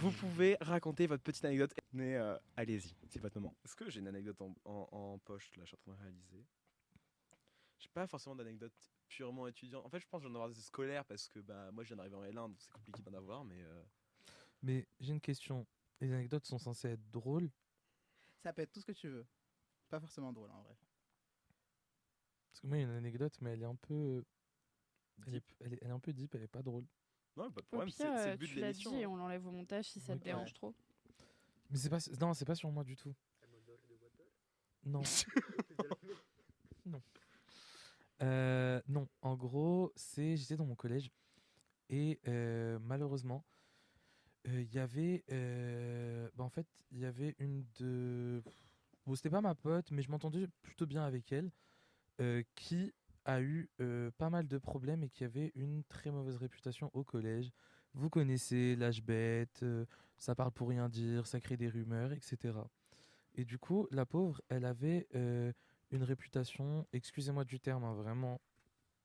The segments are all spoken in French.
Vous pouvez raconter votre petite anecdote, mais allez-y, c'est votre moment. Est-ce que j'ai une anecdote en poche, là, je suis en train de réaliser. J'ai pas forcément d'anecdote purement étudiante. En fait, je pense que j'en ai avoir des scolaires parce que bah, moi, je viens d'arriver en L1, donc c'est compliqué d'en avoir, mais... Mais j'ai une question. Les anecdotes sont censées être drôles. Ça peut être tout ce que tu veux. Pas forcément drôle en vrai. Parce que moi, il y a une anecdote, mais elle est un peu. Deep. Elle est un peu deep, elle est pas drôle. Non, pas de Au problème, pire, c'est le but de tu l'as l'émission. dit et Hein. on l'enlève au montage si ça te Ok. dérange trop. Mais c'est pas. Non, c'est pas sur moi du tout. Non. Non. Non, en gros, j'étais dans mon collège et malheureusement, il y avait, en fait, il y avait une de, bon, c'était pas ma pote, mais je m'entendais plutôt bien avec elle, qui a eu pas mal de problèmes et qui avait une très mauvaise réputation au collège. Vous connaissez l'âge bête, ça parle pour rien dire, ça crée des rumeurs, etc. Et du coup, la pauvre, elle avait une réputation, excusez-moi du terme, hein, vraiment,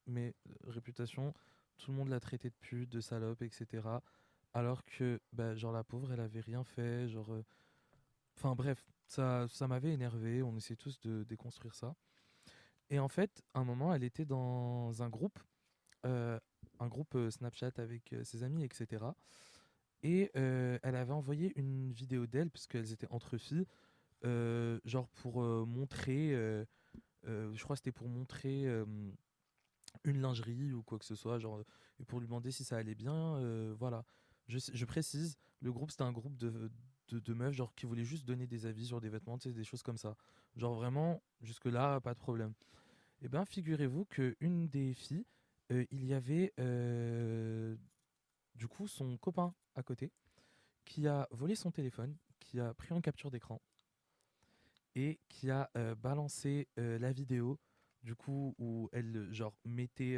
mais réputation, tout le monde l'a traitée de pute, de salope, etc. Alors que, bah, genre, la pauvre, elle avait rien fait, genre. Enfin, bref, ça m'avait énervé, on essayait tous de déconstruire ça. Et en fait, à un moment, elle était dans euh, un groupe Snapchat avec ses amis, etc. Et elle avait envoyé une vidéo d'elle, parce qu'elles étaient entre filles, genre pour montrer, je crois que c'était pour montrer une lingerie ou quoi que ce soit, genre, et pour lui demander si ça allait bien, voilà. Je précise, le groupe c'était un groupe de meufs genre qui voulaient juste donner des avis sur des vêtements, tu sais, des choses comme ça. Genre vraiment, jusque-là, pas de problème. Et bien, figurez-vous que une des filles, il y avait du coup son copain à côté qui a volé son téléphone, qui a pris en capture d'écran et qui a balancé la vidéo du coup où elle genre mettait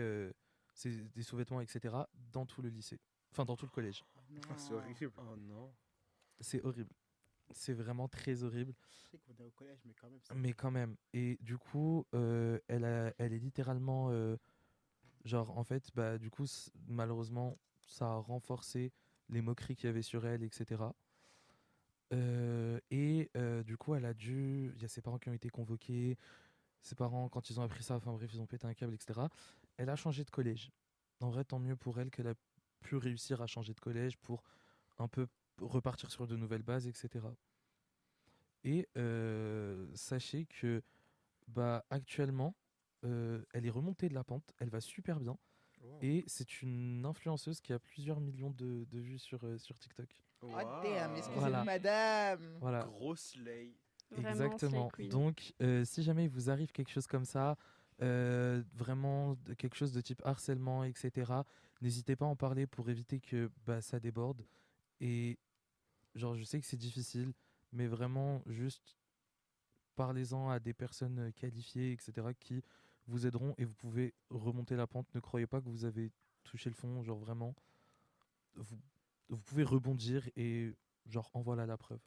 des sous-vêtements etc dans tout le lycée, enfin dans tout le collège. Non. C'est horrible. Oh non. C'est horrible, c'est vraiment très horrible, Je sais qu'on est au collège, mais quand même. mais quand même. Et du coup elle est littéralement genre en fait bah du coup malheureusement ça a renforcé les moqueries qu'il y avait sur elle etc. Du coup, il y a ses parents qui ont été convoqués. Ses parents, quand ils ont appris ça, enfin bref, ils ont pété un câble, etc. Elle a changé de collège. En vrai, tant mieux pour elle qu'elle a pu réussir à changer de collège pour un peu repartir sur de nouvelles bases, etc. Et sachez que bah, actuellement, elle est remontée de la pente, elle va super bien. Wow. Et c'est une influenceuse qui a plusieurs millions de vues sur TikTok. Oh damn, excusez-vous Voilà. madame. Voilà. Gros slay. Vraiment, slay Exactement. queen. Donc, si jamais il vous arrive quelque chose comme ça, vraiment quelque chose de type harcèlement, etc., n'hésitez pas à en parler pour éviter que bah, ça déborde. Et genre, je sais que c'est difficile, mais vraiment, juste parlez-en à des personnes qualifiées, etc., qui vous aideront et vous pouvez remonter la pente. Ne croyez pas que vous avez touché le fond, genre vraiment, vous, vous pouvez rebondir et genre, en voilà la preuve.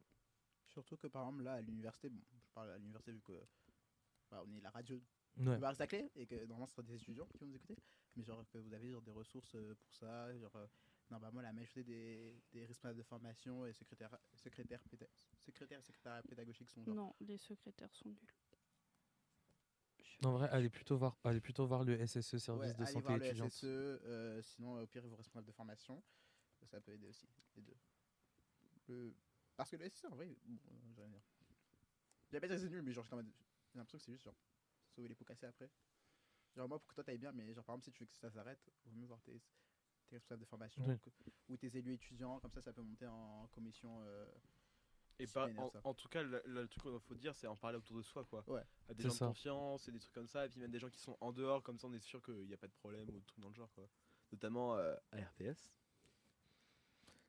Surtout que par exemple là à l'université, bon, je parle à l'université vu que bah, on est la radio Ouais, de Paris-Saclay et que normalement ce sera des étudiants qui vont nous écouter, mais genre que vous avez genre des ressources pour ça, genre normalement la majorité des responsables de formation et secrétaires pédagogiques sont genre. Non, les secrétaires sont nuls. en vrai, allez plutôt voir le SSE, Ouais, service de allez santé voir le étudiante. SSE, sinon au pire vos responsables de formation, ça peut aider aussi, les deux. Parce que le SSE en vrai, bon, j'ai rien à dire. J'avais pas dit que c'est nul, mais genre j'ai l'impression que c'est juste genre sauver les pots cassés après. Genre moi pour que toi t'ailles bien, mais genre par exemple si tu veux que ça s'arrête, vaut mieux voir tes responsables de formation Oui. ou tes élus étudiants, comme ça peut monter en commission. Et disciplinaire, ça. en tout cas, le truc qu'il faut dire, c'est en parler autour de soi, quoi. Ouais. À des C'est gens de ça. confiance et des trucs comme ça, et puis même des gens qui sont en dehors, comme ça on est sûr qu'il n'y a pas de problème ou de trucs dans le genre, quoi. Notamment à RTS.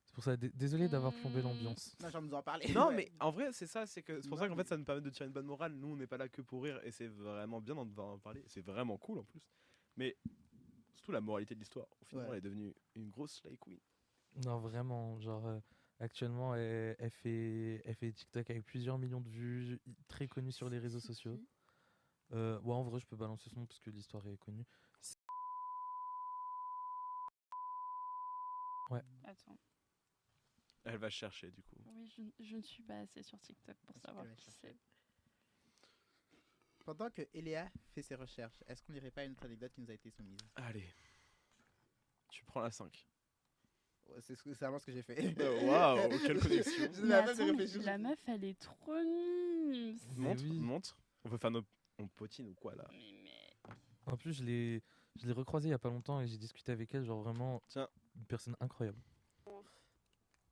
C'est pour ça, désolé d'avoir plombé l'ambiance. Non, j'ai envie de nous en parler. Non, Ouais. mais en vrai, c'est ça, c'est que c'est pour Non, ça qu'en mais- fait ça nous permet de tirer une bonne morale. Nous, on n'est pas là que pour rire, et c'est vraiment bien d'en devoir en parler. C'est vraiment cool en plus. Mais surtout la moralité de l'histoire. Au final, Ouais. elle est devenue une grosse slay queen. Non, vraiment, genre, actuellement, elle fait TikTok avec plusieurs millions de vues, très connue sur les réseaux C'est sociaux. qui Ouais, en vrai, je peux balancer son nom parce que l'histoire est connue. Ouais, Attends. Elle va chercher du coup. Oui, je ne suis pas assez sur TikTok pour Ensuite, savoir elle va qui chercher. c'est. Pendant que Eléa fait ses recherches, est-ce qu'on n'irait pas à une autre anecdote qui nous a été soumise? Allez. Tu prends la 5. Ouais, c'est vraiment ce que j'ai fait. Waouh, quelle connexion. Je Mais n'avais pas attends, de mais réfléchir. la meuf, elle est trop nulle. Mais Montre, oui. montre. On peut faire nos. On potine ou quoi là? Mais En plus, je l'ai recroisée il y a pas longtemps et j'ai discuté avec elle, genre vraiment Tiens. une personne incroyable.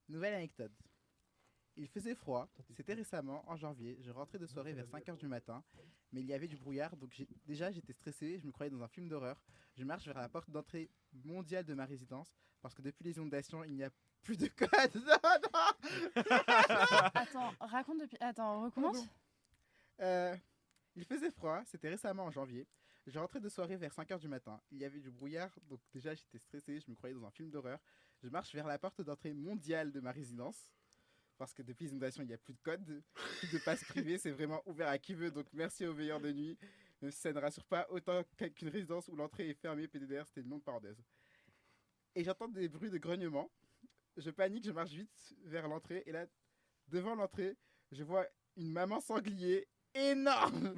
Nouvelle anecdote. Il faisait froid, c'était récemment, en janvier, je rentrais de soirée vers 5h du matin, mais il y avait du brouillard, donc déjà j'étais stressé, je me croyais dans un film d'horreur. Je marche vers la porte d'entrée mondiale de ma résidence, parce que depuis les inondations, il n'y a plus de code. Non, attends, raconte depuis. Attends, recommence. Pardon. Il faisait froid, c'était récemment en janvier. Je rentrais de soirée vers 5h du matin. Il y avait du brouillard, donc déjà j'étais stressé, je me croyais dans un film d'horreur. Je marche vers la porte d'entrée mondiale de ma résidence. Parce que depuis les inondations, il n'y a plus de code, plus de passe privée, c'est vraiment ouvert à qui veut. Donc merci aux veilleurs de nuit. Même si ça ne rassure pas autant qu'une résidence où l'entrée est fermée, PDDR, c'était une longue parenthèse. Et j'entends des bruits de grognement. Je panique, je marche vite vers l'entrée. Et là, devant l'entrée, je vois une maman sanglier énorme.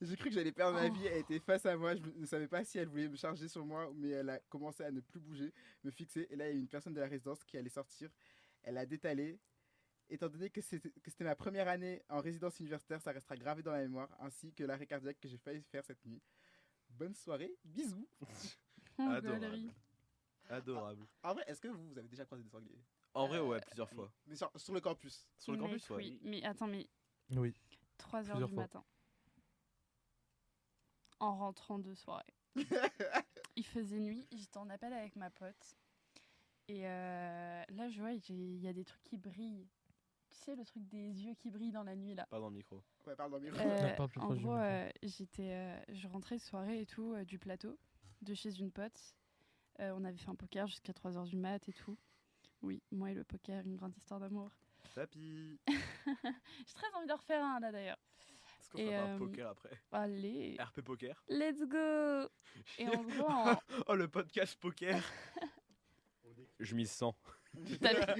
J'ai cru que j'allais perdre ma vie. Elle était face à moi. Je ne savais pas si elle voulait me charger sur moi, mais elle a commencé à ne plus bouger, me fixer. Et là, il y a une personne de la résidence qui allait sortir. Elle a détalé. Étant donné que c'était ma première année en résidence universitaire, ça restera gravé dans ma mémoire, ainsi que l'arrêt cardiaque que j'ai failli faire cette nuit. Bonne soirée, bisous. Oh, Adorable. galerie. Adorable. En vrai, est-ce que vous avez déjà croisé des sangliers? En vrai, ouais, plusieurs fois. Mais sur le campus. Sur le Mec, campus, ouais. Oui, mais attends, mais Oui. 3h Plusieurs du fois. matin. En rentrant de soirée. Il faisait nuit, j'étais en appel avec ma pote. Et là, je vois, il y a des trucs qui brillent. Tu sais, le truc des yeux qui brillent dans la nuit, là. Pas dans le micro. Ouais, parle dans le micro. Parle plus En proche du gros, micro. je rentrais soirée et tout, du plateau, de chez une pote. On avait fait un poker jusqu'à 3h du mat et tout. Oui, moi et le poker, une grande histoire d'amour. Tapis. J'ai très envie d'en refaire un, là, d'ailleurs. Est-ce qu'on fera pas un Et, poker après? Allez, RP Poker. let's go. Et en gros, en... Oh, le podcast poker. Je m'y sens. t'as-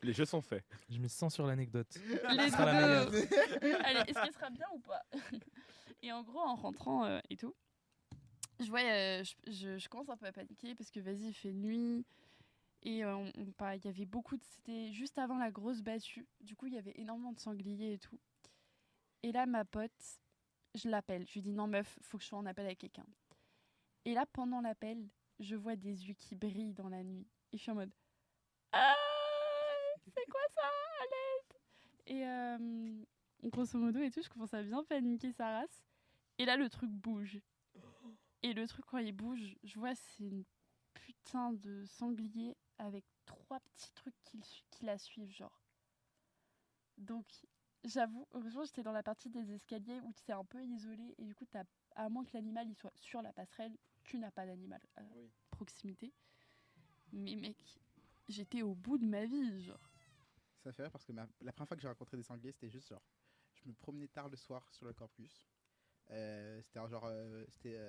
Les jeux sont faits. Je me sens sur l'anecdote. let's sera la go. Allez, est-ce qu'elle sera bien ou pas? Et en gros, en rentrant et tout, je vois, je commence un peu à paniquer parce que vas-y, il fait nuit. Et il y avait beaucoup de... C'était juste avant la grosse battue. Du coup, il y avait énormément de sangliers et tout. Et là, ma pote, je l'appelle. Je lui dis non, meuf, faut que je sois en appel avec quelqu'un. Et là, pendant l'appel, je vois des yeux qui brillent dans la nuit. Et je suis en mode ah, c'est quoi ça? À l'aide! Et grosso modo et tout, je commence à bien paniquer sa race. Et là, le truc bouge. Et le truc, quand il bouge, je vois, c'est une putain de sanglier avec 3 petits trucs qui la suivent, genre. Donc, j'avoue, heureusement, j'étais dans la partie des escaliers où c'est un peu isolé. Et du coup, à moins que l'animal il soit sur la passerelle, tu n'as pas d'animal à proximité. Mais mec, j'étais au bout de ma vie, genre. Ça fait rire parce que la première fois que j'ai rencontré des sangliers, c'était juste genre. Je me promenais tard le soir sur le campus. C'était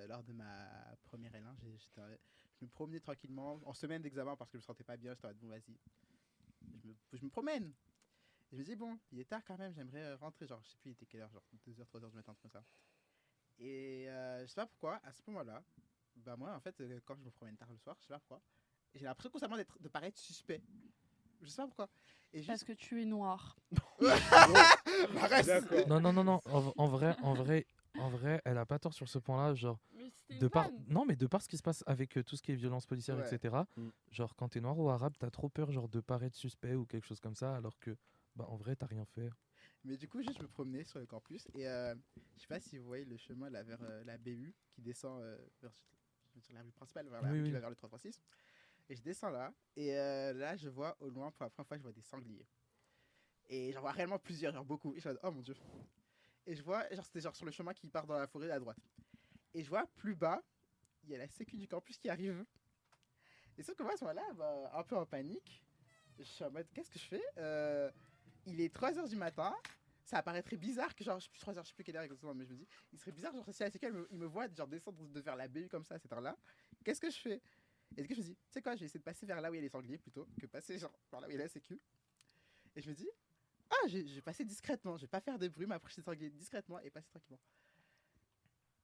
lors de ma première L1. Je me promenais tranquillement en semaine d'examen parce que je me sentais pas bien. J'étais en mode, bon, vas-y. Je me promène. Et je me dis, bon, il est tard quand même, j'aimerais rentrer. Genre, je sais plus, il était quelle heure, genre 2h, 3h du matin, comme ça. Et je sais pas pourquoi, à ce moment-là, bah moi, en fait, quand je me promène tard le soir, je sais pas pourquoi, j'ai l'impression constamment de paraître suspect. Je sais pas pourquoi. Et juste... Parce que tu es noir. Arrête. D'accord. Non. En vrai, elle a pas tort sur ce point-là. Genre, non, mais de par ce qui se passe avec tout ce qui est violence policière, Ouais. etc. Mm. Genre, quand t'es noir ou arabe, t'as trop peur, genre, de paraître suspect ou quelque chose comme ça, alors que, bah, en vrai, t'as rien fait. Mais du coup, juste je me promenais sur le campus et je sais pas si vous voyez le chemin là vers la BU qui descend sur la rue principale, vers la Oui, rue qui oui. va vers le 336. Et je descends là et là je vois au loin pour la première fois je vois des sangliers. Et j'en vois réellement plusieurs, genre beaucoup. Et je suis en mode, oh mon dieu. Et je vois, genre c'était genre sur le chemin qui part dans la forêt à droite. Et je vois plus bas, il y a la sécu du campus qui arrive. Et sauf que moi à ce moment-là, bah, un peu en panique, je suis en mode qu'est-ce que je fais? Il est 3h du matin. Ça paraîtrait bizarre que genre, je sais plus 3h, je sais plus quelle heure exactement, mais je me dis, il serait bizarre genre si à la sécu, il me voit genre descendre de vers la BU comme ça à cette heure-là. Qu'est-ce que je fais? Et du coup, je me dis, tu sais quoi, je vais essayer de passer vers là où il y a les sangliers plutôt que passer genre par là où il y a la sécu. Et je me dis, ah, je vais passer discrètement, je vais pas faire de bruit, m'approcher des sangliers discrètement et passer tranquillement.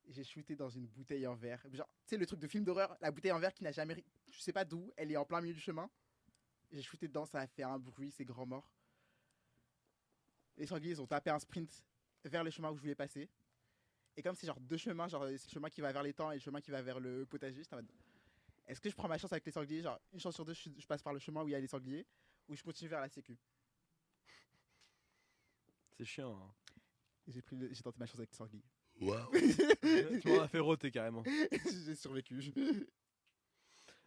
Et j'ai shooté dans une bouteille en verre. Genre, tu sais, le truc de film d'horreur, la bouteille en verre qui n'a jamais. Je sais pas d'où, elle est en plein milieu du chemin. J'ai shooté dedans, ça a fait un bruit, c'est grand mort. Les sangliers, ils ont tapé un sprint vers le chemin où je voulais passer. Et comme c'est genre deux chemins, genre c'est le chemin qui va vers l'étang et le chemin qui va vers le potager, j'étais en mode, est-ce que je prends ma chance avec les sangliers, genre une chance sur deux, je passe par le chemin où il y a les sangliers, ou je continue vers la sécu. C'est chiant. Hein. Et j'ai tenté ma chance avec les sangliers. Waouh. Tu m'en as fait roter carrément. J'ai survécu.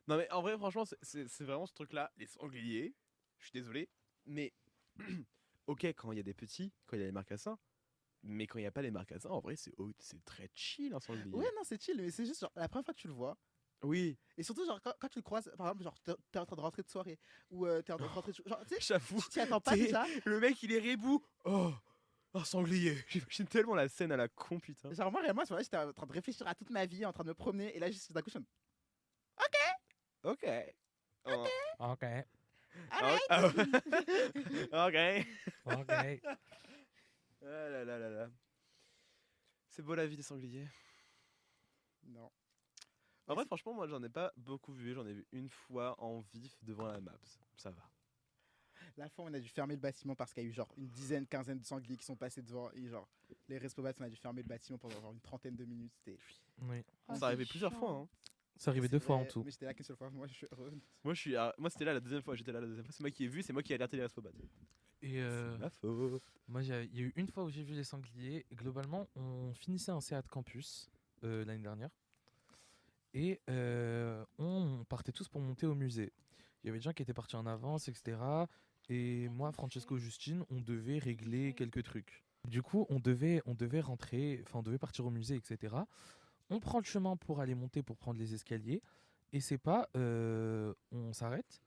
Non mais en vrai franchement c'est vraiment ce truc là, les sangliers, je suis désolé, mais ok quand il y a des petits, quand il y a les marcassins, mais quand il n'y a pas les marcassins en vrai c'est très chill un sanglier. Ouais, non, c'est chill, mais c'est juste genre la première fois que tu le vois. Oui. Et surtout, genre, quand tu le croises, par exemple, genre, t'es en train de rentrer de soirée, ou t'es en train de rentrer de. Genre, tu sais, J'avoue. tu t'y attends pas T'es- déjà. Le mec il est rebou. Oh un sanglier. J'imagine tellement la scène à la con putain. Genre, moi, réellement, j'étais en train de réfléchir à toute ma vie, en train de me promener, et là, juste d'un coup, je suis en Ok. Oh. Ok, Ah ouais. Ok. ok. Ah là là là là. C'est beau la vie des sangliers. non. En vrai, franchement, moi j'en ai pas beaucoup vu. J'en ai vu une fois en vif devant la Maps. Ça va. La fois, on a dû fermer le bâtiment parce qu'il y a eu genre une dizaine, quinzaine de sangliers qui sont passés devant, et genre, les respobats, on a dû fermer le bâtiment pendant genre une trentaine de minutes. C'était. Oui. Ah, Ça c'est arrivait plusieurs chiant. fois. Hein. C'est arrivé C'est deux fois en vrai, tout. Mais j'étais là qu'une seule fois, moi, je suis heureux. Moi c'était là la deuxième fois. J'étais là la deuxième fois. C'est moi qui ai vu. C'est moi qui ai alerté les responsables. Et Ma faute. moi, il y a eu une fois où j'ai vu les sangliers. Et globalement, on finissait un CA de campus l'année dernière. Et on partait tous pour monter au musée. Il y avait des gens qui étaient partis en avance, etc. Et moi, Francesco, Justine, on devait régler quelques trucs. Du coup, on devait rentrer, enfin, on devait partir au musée, etc. On prend le chemin pour aller monter, pour prendre les escaliers. Et c'est pas, on s'arrête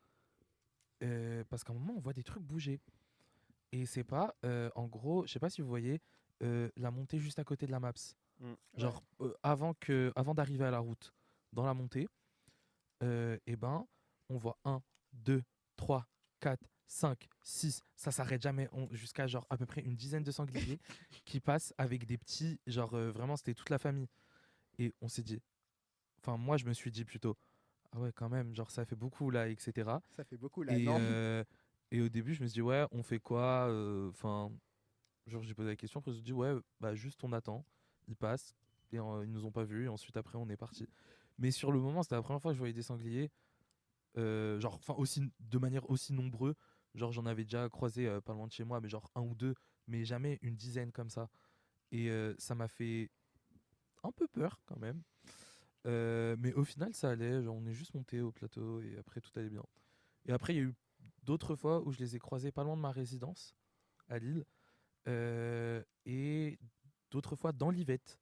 parce qu'à un moment, on voit des trucs bouger. Et c'est pas, en gros, je sais pas si vous voyez la montée juste à côté de la Maps. Genre, avant d'arriver à la route, dans la montée, et ben, on voit 1, 2, 3, 4, 5, 6, ça s'arrête jamais, jusqu'à genre à peu près une dizaine de sangliers qui passent avec des petits, genre vraiment c'était toute la famille. Et on s'est dit, enfin moi je me suis dit plutôt, ah ouais quand même, genre ça fait beaucoup là, etc. Ça fait beaucoup là, Et, non. et au début je me suis dit, ouais, on fait quoi, enfin, genre j'ai posé la question, après je me suis dit, ouais, bah juste on attend, ils passent, et ils nous ont pas vus, et ensuite après on est parti. Mais sur le moment, c'était la première fois que je voyais des sangliers, genre, enfin, de manière aussi nombreuse. Genre, j'en avais déjà croisé pas loin de chez moi, mais genre un ou deux, mais jamais une dizaine comme ça. Et ça m'a fait un peu peur quand même. Mais au final, ça allait. Genre, on est juste monté au plateau et après, tout allait bien. Et après, il y a eu d'autres fois où je les ai croisés pas loin de ma résidence à Lille. Et d'autres fois dans l'Yvette.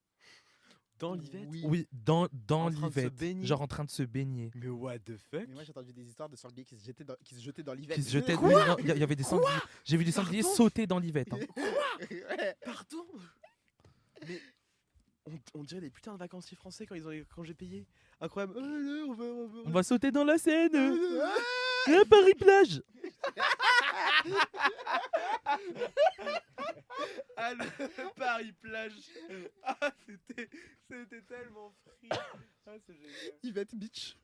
Dans l'Yvette. Oui. Oui, dans En train de se l'Yvette. baigner. Genre en train de se baigner. Mais what the fuck. Mais moi, j'ai entendu des histoires de sangliers qui se jetaient dans l'hiver. Qui se jetaient. Oui, non, il y avait des sangliers. J'ai vu des sangliers Pardon sauter dans l'Yvette. Hein. Ouais. Pardon. Mais on dirait des putains de vacanciers français quand j'ai payé. Incroyable. On va sauter dans la Seine. Ouais. À Paris-Plage. Ah, le Paris-Plage. Ah, c'était tellement free. Ah, c'est génial. Yvette Beach.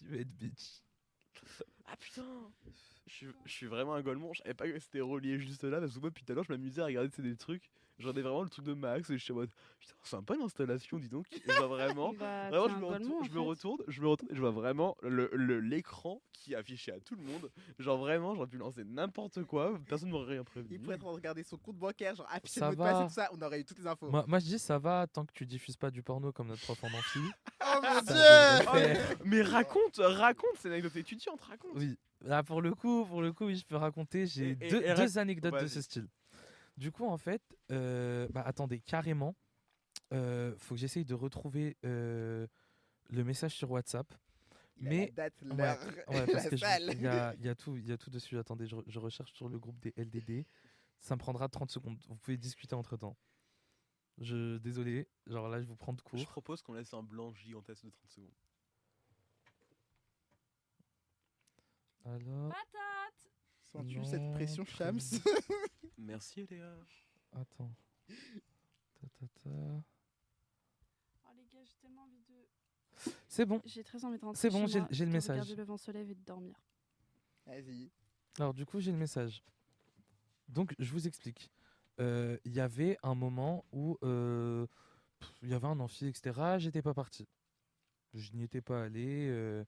Yvette Beach. Ah putain. Je suis vraiment un golemon. Je savais pas que c'était relié juste là parce que moi depuis tout à l'heure je m'amusais à regarder des trucs. J'en ai vraiment le truc de Max et je suis en mode putain, c'est sympa l'installation, dis donc. Et genre vraiment. Bah, Vraiment, t'es un golemon, en je me fait. retourne et je vois vraiment l'écran qui est affiché à tout le monde. Genre vraiment, j'aurais pu lancer n'importe quoi, personne ne m'aurait rien prévenu. Il pourrait être en train de regarder son compte bancaire, genre afficher Ça le mot de passe et va. tout ça, on aurait eu toutes les infos. Moi, je dis ça va tant que tu diffuses pas du porno comme notre prof en amphi. Oh mon Ça dieu. devrait Oh, le faire. mais raconte cette anecdote étudiante, raconte. Oui. Là, pour le coup, oui, je peux raconter. J'ai Et deux reste- anecdotes de vas-y. ce style. Du coup, en fait, bah, attendez, carrément, faut que j'essaye de retrouver le message sur WhatsApp. Il a Mais- la date, Ouais, l'heure, ouais, la parce que salle. il y a tout dessus. Attendez, je recherche sur le groupe des LDD. Ça me prendra 30 secondes. Vous pouvez discuter entre temps. Désolé, genre là, je vous prends de Je court. propose qu'on laisse un blanc gigantesque de 30 secondes. Alors, Patate. Sens-tu Non, cette pression, très Shams? bien. Merci Léa. attends. Ta. Oh les gars, j'ai tellement envie de. C'est bon. J'ai très envie de rentrer. C'est bon, chez moi, j'ai le de message. Regarder le vent se lève et de dormir. Vas-y. Alors du coup, j'ai le message. Donc, je vous explique. Il y avait un moment où il y avait un amphi, etc. J'étais pas parti. Je n'y étais pas allé.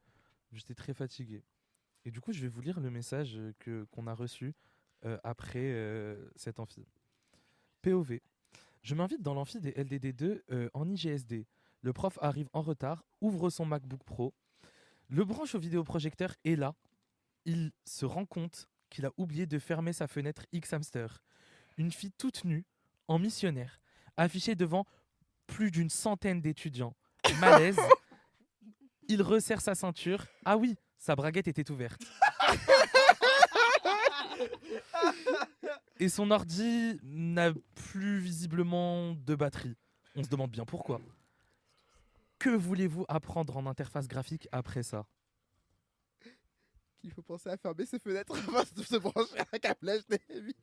J'étais très fatigué. Et du coup, je vais vous lire le message qu'on a reçu après cet amphi. POV. Je m'invite dans l'amphi des LDD2 en IGSD. Le prof arrive en retard, ouvre son MacBook Pro, le branche au vidéoprojecteur et là, il se rend compte qu'il a oublié de fermer sa fenêtre X-Hamster. Une fille toute nue, en missionnaire, affichée devant plus d'une centaine d'étudiants. Malaise. Il resserre sa ceinture. Ah oui, sa braguette était ouverte. Et son ordi n'a plus visiblement de batterie. On se demande bien pourquoi. Que voulez-vous apprendre en interface graphique après ça? Qu'il faut penser à fermer ses fenêtres avant de se brancher à un câblage HDMI.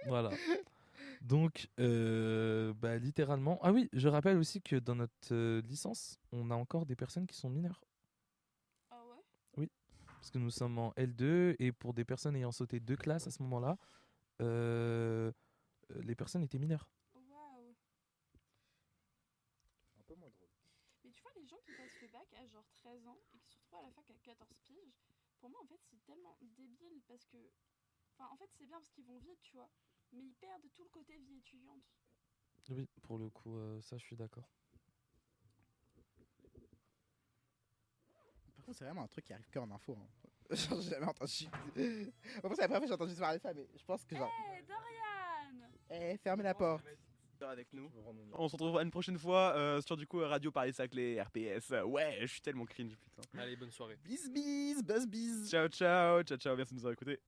Voilà. Donc, littéralement. Ah oui, je rappelle aussi que dans notre licence, on a encore des personnes qui sont mineures. Ah ouais. Parce que nous sommes en L2 et pour des personnes ayant sauté 2 classes à ce moment-là, les personnes étaient mineures. Waouh. Un peu moins drôle. Mais tu vois, les gens qui passent le bac à genre 13 ans et qui se retrouvent à la fac à 14 piges, pour moi en fait c'est tellement débile parce que. Enfin, en fait c'est bien parce qu'ils vont vite, tu vois. Mais ils perdent tout le côté vie étudiante. Oui, pour le coup, ça je suis d'accord. Par contre, c'est vraiment un truc qui arrive qu'en info. Hein. Genre, j'ai jamais entendu. Après, c'est la première fois que j'ai entendu se parler de ça, mais je pense que genre. Hé, Dorian. Fermez la porte. Avec nous. On se retrouve une prochaine fois sur du coup Radio Paris Saclay, RPS. Ouais, je suis tellement cringe putain. Allez, bonne soirée. Bis bis, buzz bis. Ciao ciao, ciao ciao, merci de nous avoir écoutés.